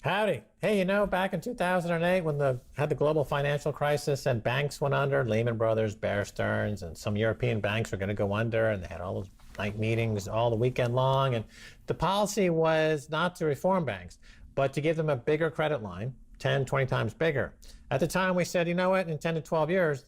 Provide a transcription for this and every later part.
Howdy. Hey, back in 2008 when had the global financial crisis and banks went under, Lehman Brothers, Bear Stearns, and some European banks were going to go under, and they had all those night meetings all the weekend long. And the policy was not to reform banks, but to give them a bigger credit line, 10, 20 times bigger. At the time, we said, you know what, in 10 to 12 years,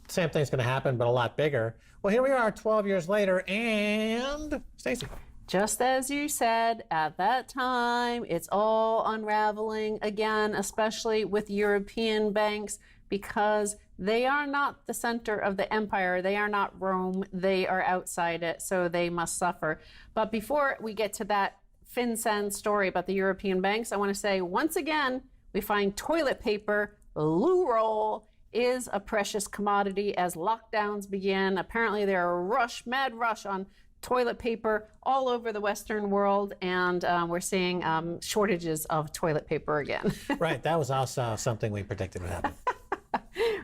same thing's going to happen, but a lot bigger. Well, here we are 12 years later, and Stacy. Just as you said, at that time, it's all unraveling again, especially with European banks, because they are not the center of the empire. They are not Rome. They are outside it, so they must suffer. But before we get to that FinCEN story about the European banks, I want to say, once again, we find toilet paper, loo roll, is a precious commodity as lockdowns begin. Apparently, there are mad rush on toilet paper all over the Western world, and we're seeing shortages of toilet paper again. Right, that was also something we predicted would happen.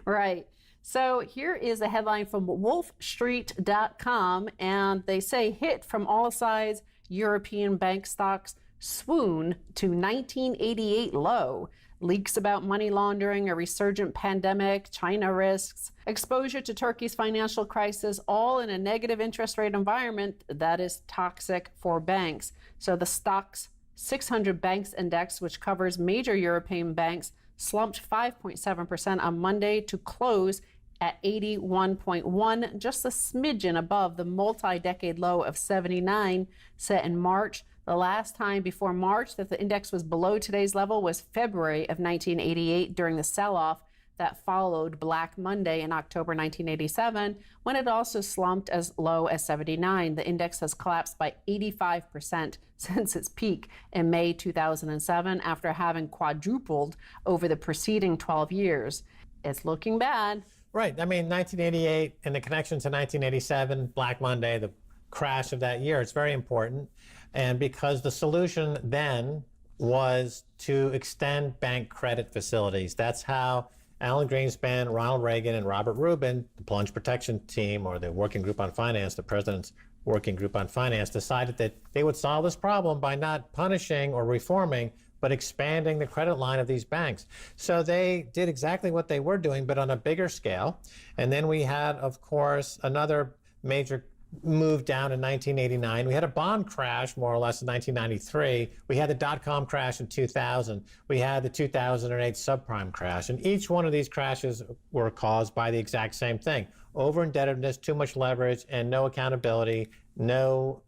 Right. So here is a headline from wolfstreet.com, and they say hit from all sides, European bank stocks swoon to 1988 low. Leaks about money laundering, a resurgent pandemic, China risks, exposure to Turkey's financial crisis, all in a negative interest rate environment that is toxic for banks. So the Stocks 600 Banks Index, which covers major European banks, slumped 5.7% on Monday to close at 81.1, just a smidgen above the multi-decade low of 79 set in March. The last time before March that the index was below today's level was February of 1988 during the sell-off that followed Black Monday in October 1987, when it also slumped as low as 79. The index has collapsed by 85% since its peak in May 2007 after having quadrupled over the preceding 12 years. It's looking bad. Right. I mean, 1988 and the connection to 1987, Black Monday, the crash of that year, it's very important. And because the solution then was to extend bank credit facilities. That's how Alan Greenspan, Ronald Reagan, and Robert Rubin, the Plunge Protection Team, or the Working Group on Finance, the President's Working Group on Finance, decided that they would solve this problem by not punishing or reforming, but expanding the credit line of these banks. So they did exactly what they were doing, but on a bigger scale. And then we had, of course, another major move down in 1989. We had a bond crash, more or less, in 1993. We had the dot-com crash in 2000. We had the 2008 subprime crash. And each one of these crashes were caused by the exact same thing: over-indebtedness, too much leverage, and no accountability, no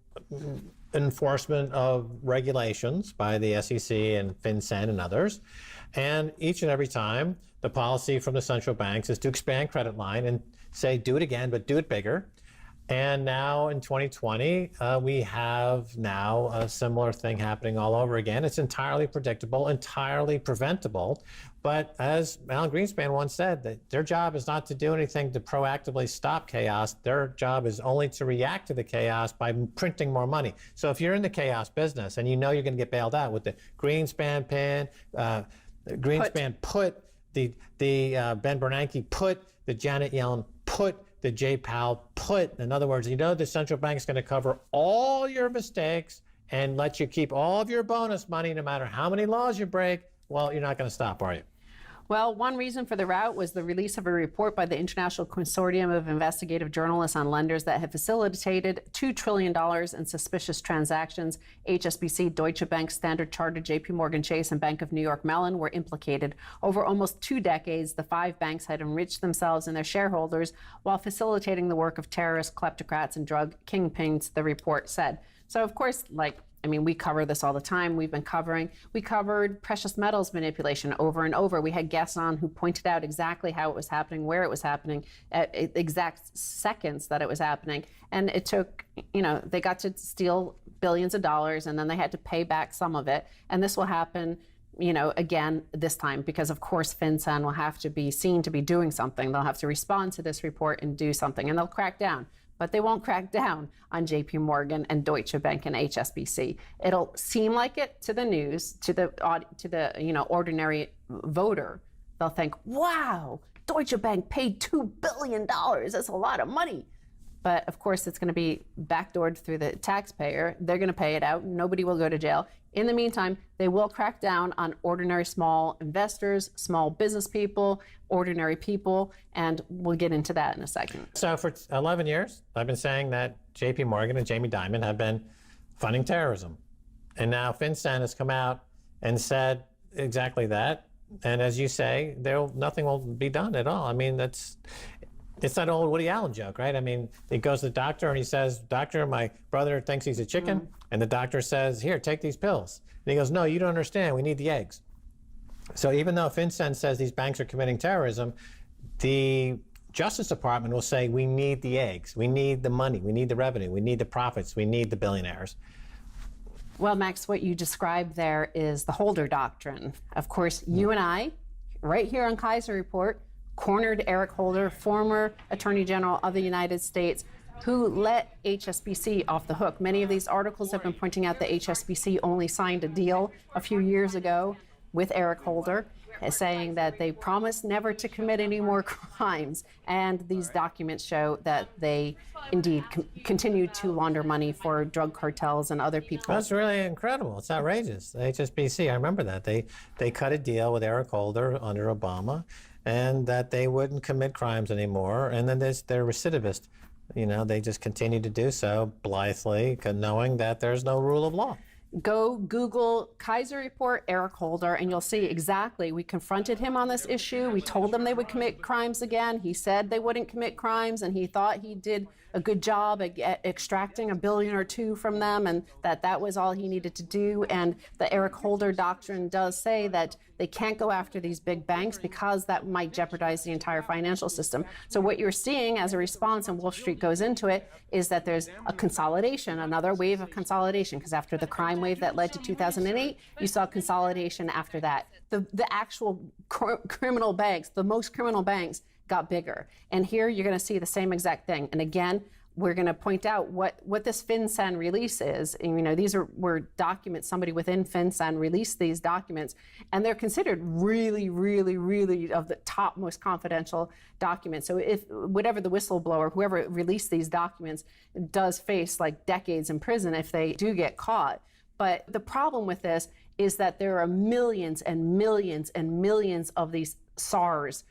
enforcement of regulations by the SEC and FinCEN and others. And each and every time, the policy from the central banks is to expand credit line and say, do it again, but do it bigger. And now in 2020, we have now a similar thing happening all over again. It's entirely predictable, entirely preventable. But as Alan Greenspan once said, that their job is not to do anything to proactively stop chaos. Their job is only to react to the chaos by printing more money. So if you're in the chaos business and you know you're going to get bailed out with the Greenspan pin, Greenspan put, the Ben Bernanke put, the Janet Yellen put, the Jay Powell put. In other words, you know the central bank is going to cover all your mistakes and let you keep all of your bonus money no matter how many laws you break. Well, you're not going to stop, are you? Well, one reason for the rout was the release of a report by the International Consortium of Investigative Journalists on Lenders that had facilitated $2 trillion in suspicious transactions. HSBC, Deutsche Bank, Standard Chartered, JP Morgan Chase, and Bank of New York Mellon were implicated. Over almost 2 decades, the 5 banks had enriched themselves and their shareholders while facilitating the work of terrorists, kleptocrats, and drug kingpins, the report said. So, of course, we cover this all the time. We covered precious metals manipulation over and over. We had guests on who pointed out exactly how it was happening, where it was happening, at exact seconds that it was happening. And it took, they got to steal billions of dollars, and then they had to pay back some of it. And this will happen, again this time, because of course FinCEN will have to be seen to be doing something. They'll have to respond to this report and do something, and they'll crack down. But they won't crack down on JP Morgan and Deutsche Bank and HSBC. It'll seem like it to the news, to the ordinary voter. They'll think, wow, Deutsche Bank paid $2 billion. That's a lot of money. But of course, it's going to be backdoored through the taxpayer. They're going to pay it out. Nobody will go to jail. In the meantime, they will crack down on ordinary small investors, small business people, ordinary people, and we'll get into that in a second. So for 11 years, I've been saying that JP Morgan and Jamie Dimon have been funding terrorism. And now FinCEN has come out and said exactly that. And as you say, nothing will be done at all. I mean, it's that old Woody Allen joke, right? I mean, he goes to the doctor and he says, "Doctor, my brother thinks he's a chicken." And the doctor says, "Here, take these pills." And he goes, "No, you don't understand. We need the eggs." So even though FinCEN says these banks are committing terrorism, the Justice Department will say, we need the eggs. We need the money. We need the revenue. We need the profits. We need the billionaires. Well, Max, what you described there is the Holder Doctrine. Of course, you and I, right here on Keiser Report, cornered Eric Holder, former Attorney General of the United States, who let HSBC off the hook. Many of these articles have been pointing out that HSBC only signed a deal a few years ago with Eric Holder, saying that they promised never to commit any more crimes. And these documents show that they indeed continue to launder money for drug cartels and other people. That's really incredible. It's outrageous. The HSBC, I remember that. They cut a deal with Eric Holder under Obama, and that they wouldn't commit crimes anymore. And then they're recidivist. You know, they just continue to do so blithely, knowing that there's no rule of law. Go Google Keiser Report Eric Holder, and you'll see exactly. We confronted him on this issue. We told them they would commit crimes again. He said they wouldn't commit crimes, and he thought he did a good job at extracting $1 billion or $2 billion from them, and that was all he needed to do. And the Eric Holder doctrine does say that they can't go after these big banks because that might jeopardize the entire financial system. So what you're seeing as a response, and Wall Street goes into it, is that there's a consolidation, another wave of consolidation, because after the crime wave that led to 2008, you saw consolidation after that. The actual criminal banks, the most criminal banks, got bigger. And here you're going to see the same exact thing. And again, we're going to point out what this FinCEN release is. And, you know, these were documents, somebody within FinCEN released these documents, and they're considered really, really, really of the top most confidential documents. So if whatever the whistleblower, whoever released these documents, does face like decades in prison if they do get caught. But the problem with this is that there are millions and millions and millions of these SARs,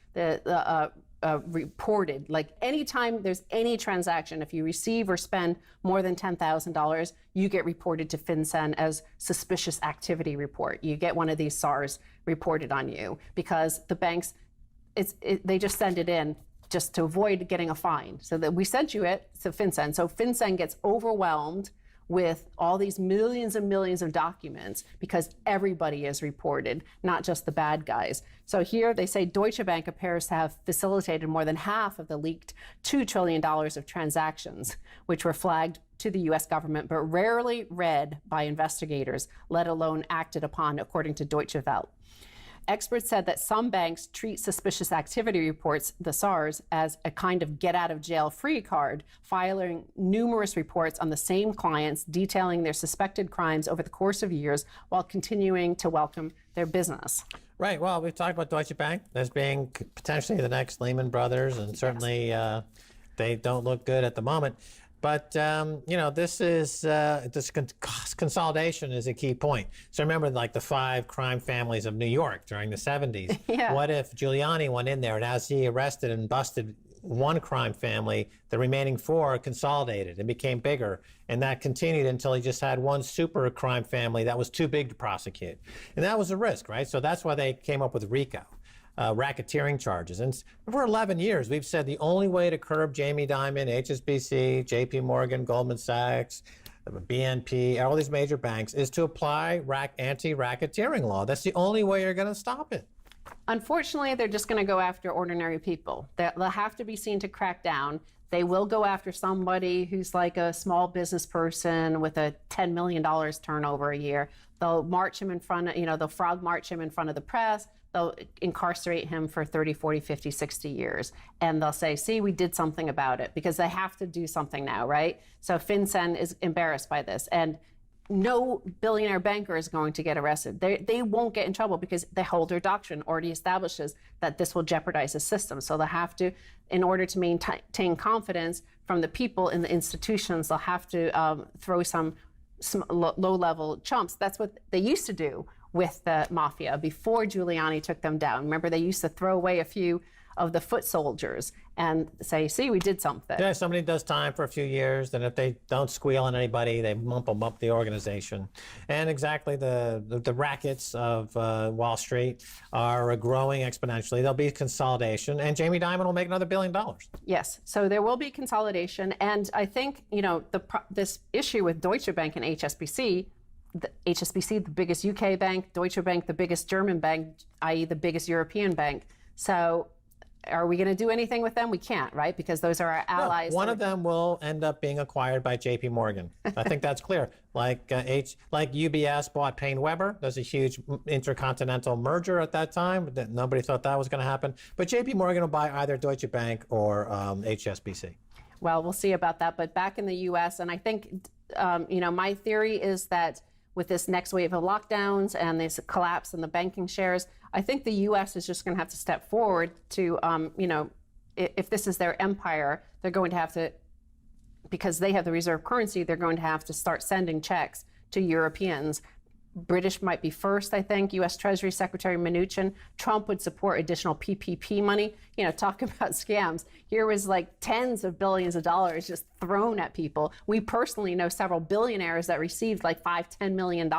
reported. Like anytime there's any transaction, if you receive or spend more than $10,000, you get reported to FinCEN as suspicious activity report. You get one of these SARs reported on you because the banks, they just send it in just to avoid getting a fine. So that we sent you it to FinCEN. So FinCEN gets overwhelmed with all these millions and millions of documents because everybody is reported, not just the bad guys. So here they say Deutsche Bank appears to have facilitated more than half of the leaked $2 trillion of transactions, which were flagged to the US government, but rarely read by investigators, let alone acted upon, according to Deutsche Welle. Experts said that some banks treat suspicious activity reports, the SARs, as a kind of get-out-of-jail-free card, filing numerous reports on the same clients detailing their suspected crimes over the course of years while continuing to welcome their business. Right. Well, we've talked about Deutsche Bank as being potentially the next Lehman Brothers, and certainly they don't look good at the moment. But, you know, this consolidation is a key point. So remember, like the 5 crime families of New York during the 70s. Yeah. What if Giuliani went in there and as he arrested and busted one crime family, the remaining 4 consolidated and became bigger. And that continued until he just had one super crime family that was too big to prosecute. And that was a risk, right? So that's why they came up with RICO. Racketeering charges. And for 11 years, we've said the only way to curb Jamie Dimon, HSBC, JP Morgan, Goldman Sachs, BNP, all these major banks, is to apply anti-racketeering law. That's the only way you're going to stop it. Unfortunately, they're just going to go after ordinary people. They'll have to be seen to crack down. They will go after somebody who's like a small business person with a $10 million turnover a year. They'll march him in front of, they'll frog march him in front of the press. They'll incarcerate him for 30, 40, 50, 60 years. And they'll say, see, we did something about it, because they have to do something now, right? So FinCEN is embarrassed by this. And no billionaire banker is going to get arrested. They won't get in trouble because the Holder Doctrine already establishes that this will jeopardize the system. So they'll have to, in order to maintain confidence from the people in the institutions. They'll have to throw some low-level chumps. That's what they used to do with the mafia before Giuliani took them down. Remember, they used to throw away a few of the foot soldiers and say, see, we did something. Yeah, somebody does time for a few years, and if they don't squeal on anybody, they bump them up the organization. And exactly the rackets of Wall Street are growing exponentially. There'll be consolidation, and Jamie Dimon will make another $1 billion. Yes, so there will be consolidation. And I think, this issue with Deutsche Bank and HSBC, the biggest UK bank, Deutsche Bank, the biggest German bank, i.e. the biggest European bank. So are we going to do anything with them? We can't, right? Because those are our allies. No, one of them will end up being acquired by JP Morgan. I think that's clear. Like UBS bought Payne Weber. There's a huge intercontinental merger at that time. But nobody thought that was going to happen. But JP Morgan will buy either Deutsche Bank or HSBC. Well, we'll see about that. But back in the U.S., and I think, my theory is that with this next wave of lockdowns and this collapse in the banking shares, I think the U.S. is just going to have to step forward to, if this is their empire, they're going to have to, because they have the reserve currency, they're going to have to start sending checks to Europeans. British might be first, I think. U.S. Treasury Secretary Mnuchin. Trump would support additional PPP money. Talk about scams. Here was like tens of billions of dollars just thrown at people. We personally know several billionaires that received like $5-10 million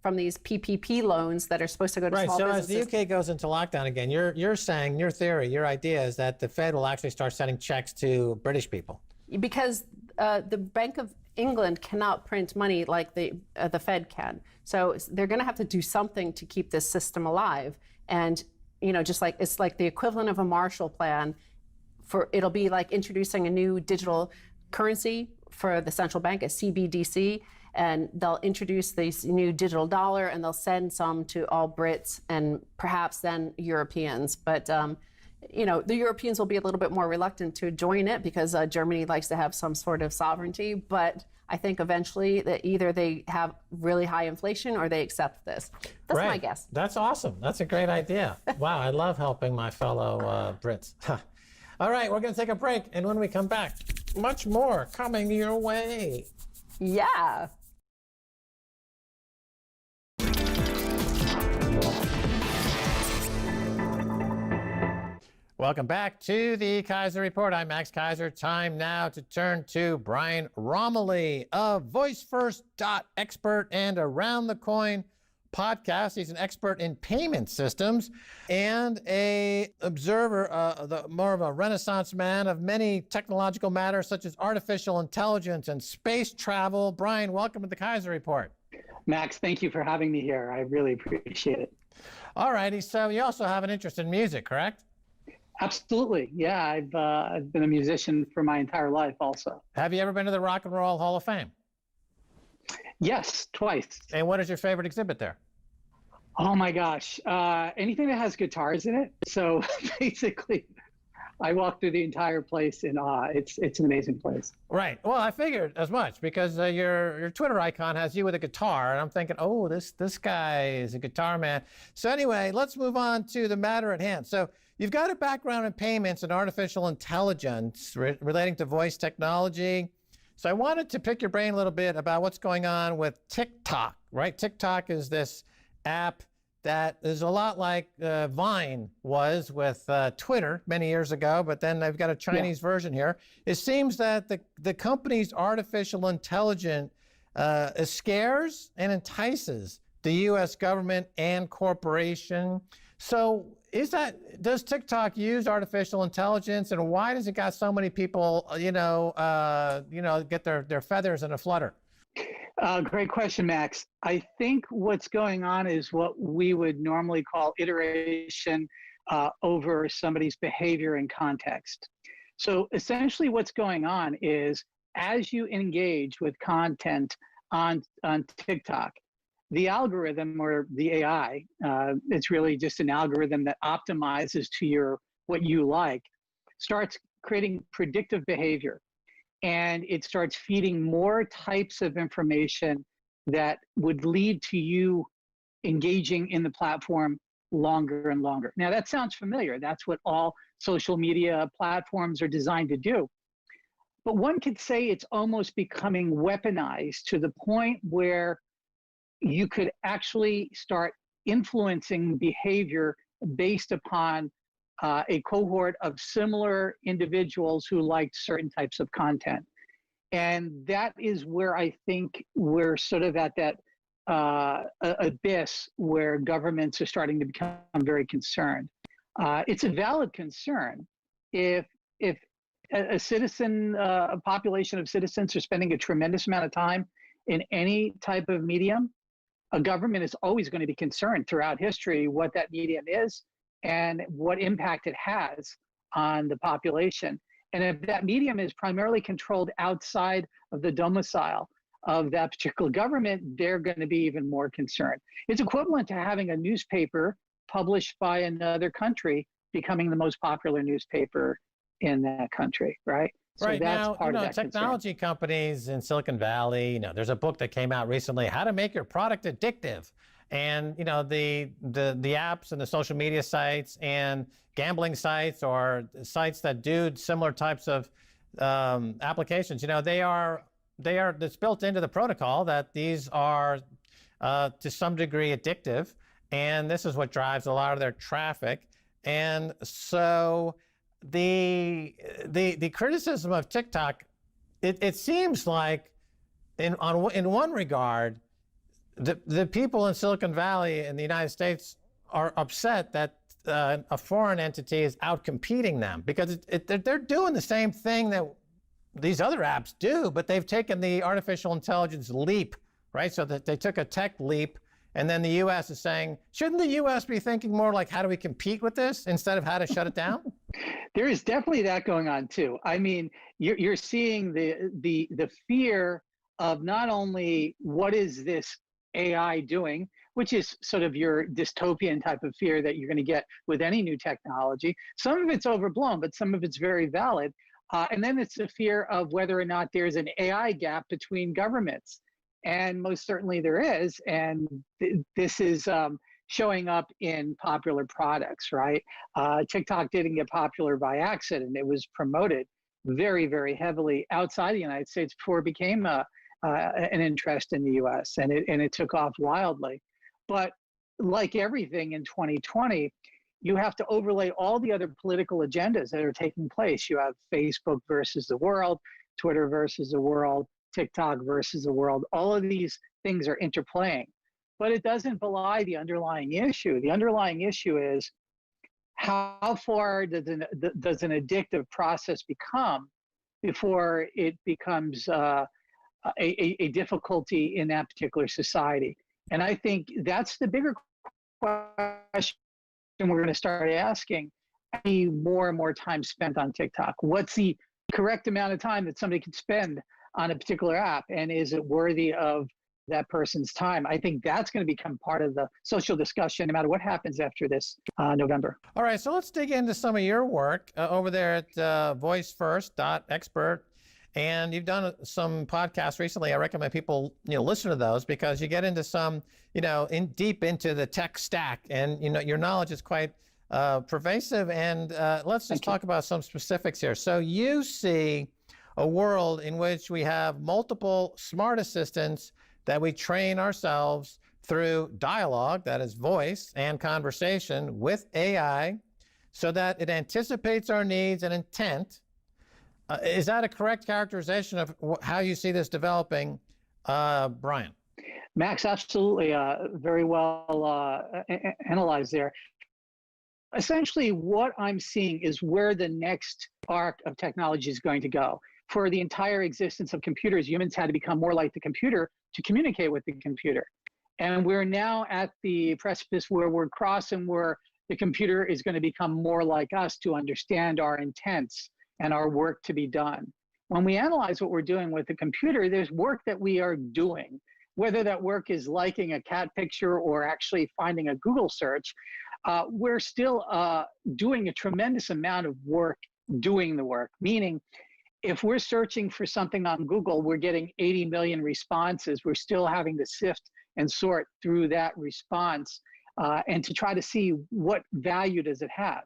from these PPP loans that are supposed to go to small businesses. Right, so as the UK goes into lockdown again, you're saying, your theory, your idea is that the Fed will actually start sending checks to British people. Because the Bank of England cannot print money like the Fed can. So they're going to have to do something to keep this system alive. And, just like it's like the equivalent of a Marshall Plan. It'll be like introducing a new digital currency for the central bank, a CBDC, and they'll introduce this new digital dollar, and they'll send some to all Brits and perhaps then Europeans. But the Europeans will be a little bit more reluctant to join it because Germany likes to have some sort of sovereignty. But I think eventually that either they have really high inflation or they accept this. That's my guess. That's awesome. That's a great idea. Wow, I love helping my fellow Brits. All right, we're going to take a break. And when we come back, much more coming your way. Yeah. Welcome back to the Keiser Report. I'm Max Keiser. Time now to turn to Brian Romilly of VoiceFirst.expert and Around the Coin podcast. He's an expert in payment systems and a observer, more of a renaissance man of many technological matters such as artificial intelligence and space travel. Brian, welcome to the Keiser Report. Max, thank you for having me here. I really appreciate it. All righty. So you also have an interest in music, correct? Absolutely. Yeah, I've been a musician for my entire life also. Have you ever been to the Rock and Roll Hall of Fame? Yes, twice. And what is your favorite exhibit there? Oh my gosh. Anything that has guitars in it. So basically, I walked through the entire place in awe. It's an amazing place. Right. Well, I figured as much because your Twitter icon has you with a guitar, and I'm thinking, oh, this guy is a guitar man. So anyway, let's move on to the matter at hand. So you've got a background in payments and artificial intelligence relating to voice technology. So I wanted to pick your brain a little bit about what's going on with TikTok, right? TikTok is this app that is a lot like Vine was with Twitter many years ago, but then they've got a Chinese version here. It seems that the company's artificial intelligence scares and entices the U.S. government and corporation. So does TikTok use artificial intelligence, and why does it got so many people, get their feathers in a flutter? Great question, Max. I think what's going on is what we would normally call iteration over somebody's behavior and context. So essentially what's going on is as you engage with content on TikTok, the algorithm or the AI, it's really just an algorithm that optimizes to what you like, starts creating predictive behavior. And it starts feeding more types of information that would lead to you engaging in the platform longer and longer. Now, that sounds familiar. That's what all social media platforms are designed to do. but one could say it's almost becoming weaponized to the point where you could actually start influencing behavior based upon a cohort of similar individuals who liked certain types of content. And that is where I think we're sort of at that abyss where governments are starting to become very concerned. It's a valid concern. If a citizen, a population of citizens are spending a tremendous amount of time in any type of medium, a government is always going to be concerned throughout history what that medium is and what impact it has on the population. And if that medium is primarily controlled outside of the domicile of that particular government, they're going to be even more concerned. It's equivalent to having a newspaper published by another country becoming the most popular newspaper in that country, right? So Right that's now, part of that technology companies in Silicon Valley, there's a book that came out recently, How to Make Your Product Addictive. And, the apps and the social media sites and gambling sites or sites that do similar types of applications, it's built into the protocol that these are to some degree addictive. And this is what drives a lot of their traffic. And so the criticism of TikTok, it seems like in one regard, the people in Silicon Valley in the United States are upset that a foreign entity is outcompeting them because they're doing the same thing that these other apps do, but they've taken the artificial intelligence leap, right? So that they took a tech leap, and then the U.S. is saying, shouldn't the U.S. be thinking more like how do we compete with this instead of how to shut it down? There is definitely that going on too. I mean, you're seeing the fear of not only what is this AI doing, which is sort of your dystopian type of fear that you're going to get with any new technology. Some of it's overblown, but some of it's very valid. And then it's the fear of whether or not there's an AI gap between governments. And most certainly there is. And this is showing up in popular products, right? TikTok didn't get popular by accident. It was promoted very, very heavily outside the United States before it became an interest in the US, and it took off wildly. But like everything in 2020, you have to overlay all the other political agendas that are taking place. You have Facebook versus the world, Twitter versus the world, TikTok versus the world. All of these things are interplaying, but it doesn't belie the underlying issue. The underlying issue is how far does an addictive process become before it becomes a difficulty in that particular society. And I think that's the bigger question we're going to start asking. More and more time spent on TikTok. What's the correct amount of time that somebody can spend on a particular app? And is it worthy of that person's time? I think that's going to become part of the social discussion no matter what happens after this November. All right, so let's dig into some of your work over there at voicefirst.expert. And you've done some podcasts recently. I recommend people, listen to those because you get into some, deep into the tech stack, and your knowledge is quite pervasive. And let's just talk about some specifics here. So you see a world in which we have multiple smart assistants that we train ourselves through dialogue, that is voice and conversation with AI, so that it anticipates our needs and intent. Is that a correct characterization of how you see this developing, Brian? Max, absolutely. Very well analyzed there. Essentially, what I'm seeing is where the next arc of technology is going to go. For the entire existence of computers, humans had to become more like the computer to communicate with the computer. And we're now at the precipice where we're crossing where the computer is going to become more like us to understand our intents and our work to be done. When we analyze what we're doing with the computer, there's work that we are doing, whether that work is liking a cat picture or actually finding a Google search. We're still doing a tremendous amount of work doing the work, meaning if we're searching for something on Google, we're getting 80 million responses. We're still having to sift and sort through that response and to try to see what value does it have.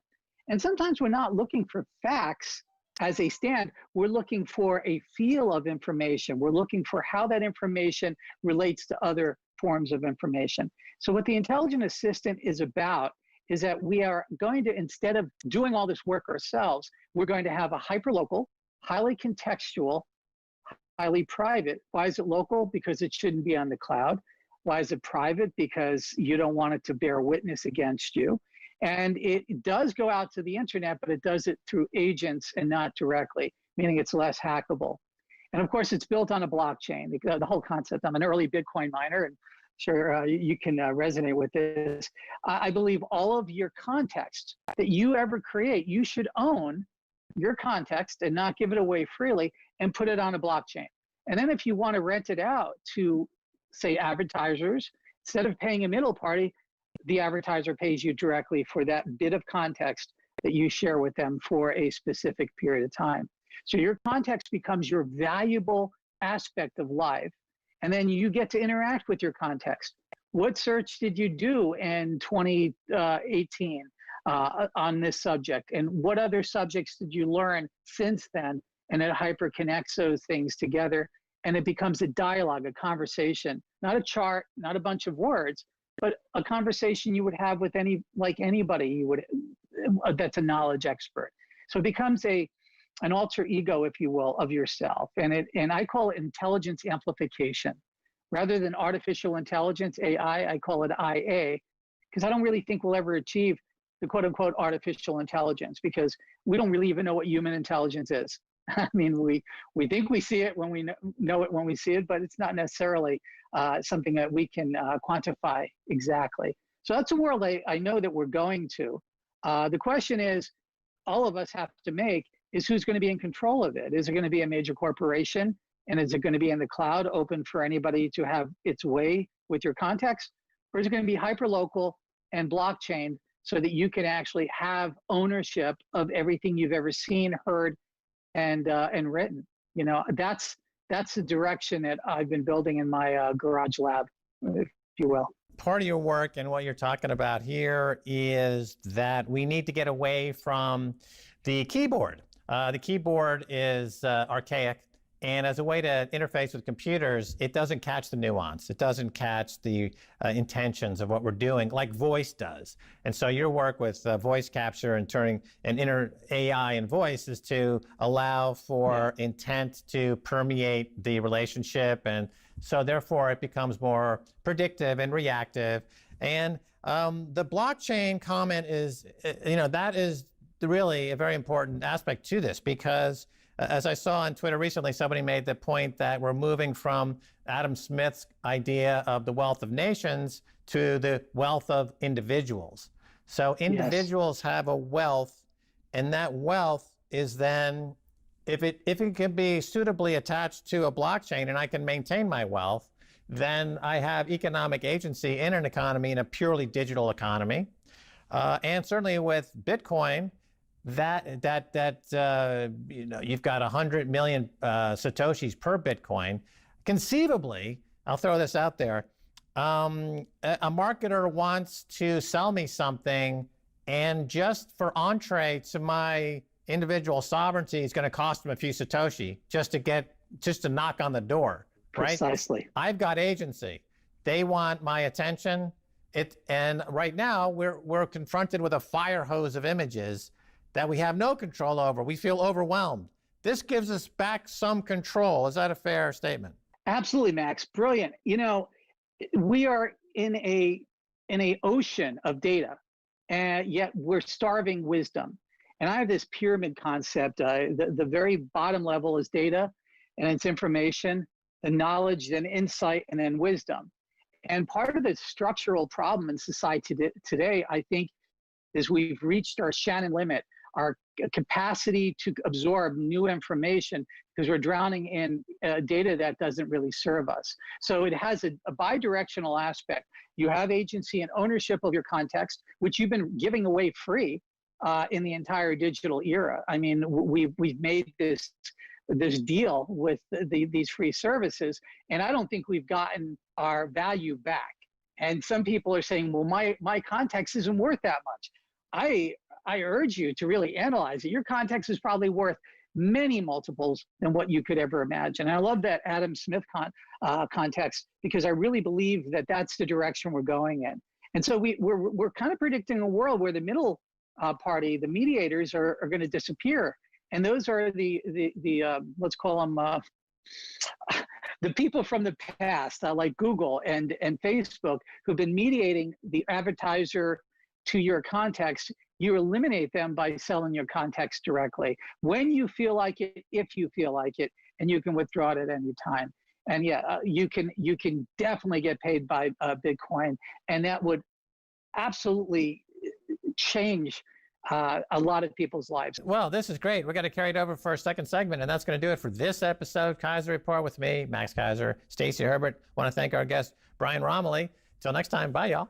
And sometimes we're not looking for facts. as they stand, we're looking for a feel of information. We're looking for how that information relates to other forms of information. So what the intelligent assistant is about is that we are going to, instead of doing all this work ourselves, we're going to have a hyperlocal, highly contextual, highly private. Why is it local? Because it shouldn't be on the cloud. Why is it private? Because you don't want it to bear witness against you. And it does go out to the internet, but it does it through agents and not directly, meaning it's less hackable. And of course, it's built on a blockchain, the whole concept. I'm an early Bitcoin miner, and sure you can resonate with this. I believe all of your context that you ever create, you should own your context and not give it away freely and put it on a blockchain. And then if you want to rent it out to, say, advertisers, instead of paying a middle party, the advertiser pays you directly for that bit of context that you share with them for a specific period of time. So your context becomes your valuable aspect of life. And then you get to interact with your context. What search did you do in 2018 on this subject? And what other subjects did you learn since then? And it hyper connects those things together. And it becomes a dialogue, a conversation, not a chart, not a bunch of words, but a conversation you would have with anybody you would, that's a knowledge expert. So it becomes an alter ego, if you will, of yourself. And I call it intelligence amplification. Rather than artificial intelligence, AI, I call it IA, because I don't really think we'll ever achieve the quote unquote artificial intelligence, because we don't really even know what human intelligence is. I mean, we think we see it when we know it when we see it, but it's not necessarily something that we can quantify exactly. So that's a world I know that we're going to. The question is, all of us have to make is who's going to be in control of it? Is it going to be a major corporation? And is it going to be in the cloud, open for anybody to have its way with your context? Or is it going to be hyperlocal and blockchain so that you can actually have ownership of everything you've ever seen, heard, and written? You know, that's the direction that I've been building in my garage lab, if you will. Part of your work and what you're talking about here is that we need to get away from the keyboard. The keyboard is archaic, and as a way to interface with computers, it doesn't catch the nuance. It doesn't catch the intentions of what we're doing like voice does. And so your work with voice capture and turning an inner AI and voice is to allow for intent to permeate the relationship, and so therefore it becomes more predictive and reactive. And the blockchain comment is, that is really a very important aspect to this, because as I saw on Twitter recently, somebody made the point that we're moving from Adam Smith's idea of the wealth of nations to the wealth of individuals. So individuals have a wealth, and that wealth is then, if it can be suitably attached to a blockchain and I can maintain my wealth, then I have economic agency in an economy, in a purely digital economy. And certainly with Bitcoin, you've got 100 million Satoshis per Bitcoin. Conceivably, I'll throw this out there, a marketer wants to sell me something, and just for entree to my individual sovereignty is going to cost them a few Satoshi just to knock on the door, right? Precisely. I've got agency. They want my attention. And right now we're confronted with a fire hose of images that we have no control over. We feel overwhelmed. This gives us back some control. Is that a fair statement? Absolutely, Max. Brilliant. You know, we are in an ocean of data, and yet we're starving wisdom. And I have this pyramid concept. The very bottom level is data, and it's information, then knowledge, then insight, and then wisdom. And part of the structural problem in society today, I think, is we've reached our Shannon limit, our capacity to absorb new information, because we're drowning in data that doesn't really serve us. So it has a bi-directional aspect. You have agency and ownership of your context, which you've been giving away free in the entire digital era. I mean, we've made this deal with these free services, and I don't think we've gotten our value back. And some people are saying, well, my context isn't worth that much. I urge you to really analyze it. Your context is probably worth many multiples than what you could ever imagine. And I love that Adam Smith context, because I really believe that that's the direction we're going in. And so we're kind of predicting a world where the middle party, the mediators, are going to disappear. And those are the let's call them the people from the past, like Google and Facebook, who've been mediating the advertiser to your context. You eliminate them by selling your context directly when you feel like it, if you feel like it, and you can withdraw it at any time. And yeah, you can definitely get paid by Bitcoin, and that would absolutely change a lot of people's lives. Well, this is great. We're going to carry it over for our second segment, and that's going to do it for this episode. Keiser Report with me, Max Keiser, Stacy Herbert. Want to thank our guest, Brian Romilly. Till next time, bye, y'all.